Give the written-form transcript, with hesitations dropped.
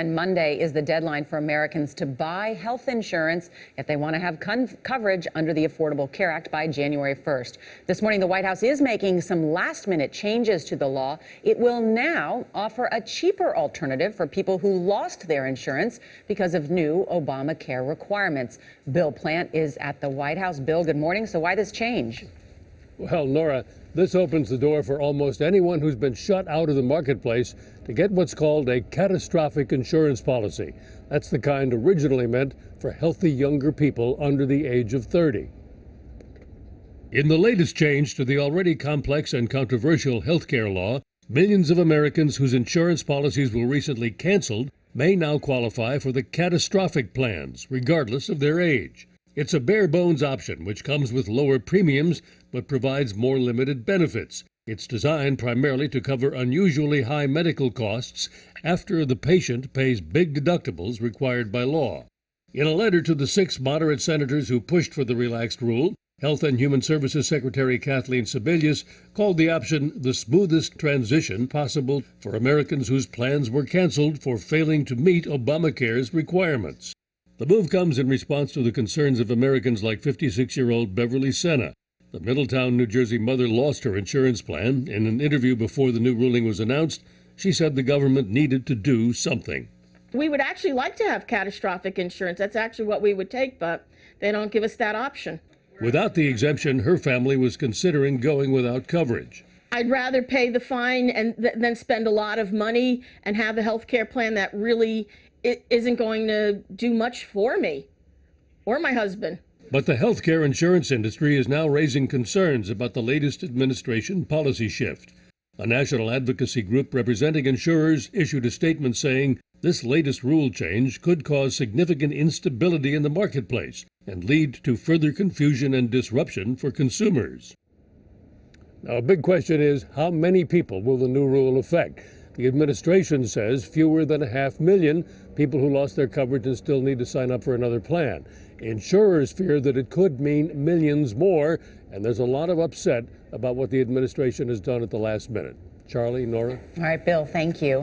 and Monday is the deadline for Americans to buy health insurance if they want to have coverage under the Affordable Care Act by January 1st. This morning, the White House is making some last-minute changes to the law. It will now offer a cheaper alternative for people who lost their insurance because of new Obamacare requirements. Bill Plante is at the White House. Bill, good morning. So why this change? Well, Nora, this opens the door for almost anyone who's been shut out of the marketplace to get what's called a catastrophic insurance policy. That's the kind originally meant for healthy younger people under the age of 30. In the latest change to the already complex and controversial health care law, millions of Americans whose insurance policies were recently canceled may now qualify for the catastrophic plans, regardless of their age. It's a bare-bones option which comes with lower premiums but provides more limited benefits. It's designed primarily to cover unusually high medical costs after the patient pays big deductibles required by law. In a letter to the 6 moderate senators who pushed for the relaxed rule, Health and Human Services Secretary Kathleen Sebelius called the option the smoothest transition possible for Americans whose plans were canceled for failing to meet Obamacare's requirements. The move comes in response to the concerns of Americans like 56-year-old Beverly Senna. The Middletown, New Jersey mother lost her insurance plan. In an interview before the new ruling was announced, she said the government needed to do something. We would actually like to have catastrophic insurance. That's actually what we would take, but they don't give us that option. Without the exemption, her family was considering going without coverage. I'd rather pay the fine and than spend a lot of money and have a health care plan that really isn't going to do much for me or my husband. But the healthcare insurance industry is now raising concerns about the latest administration policy shift. A national advocacy group representing insurers issued a statement saying this latest rule change could cause significant instability in the marketplace and lead to further confusion and disruption for consumers. Now, a big question is, how many people will the new rule affect? The administration says fewer than 500,000 people who lost their coverage and still need to sign up for another plan. Insurers fear that it could mean millions more, and there's a lot of upset about what the administration has done at the last minute. Charlie, Nora? All right, Bill, thank you.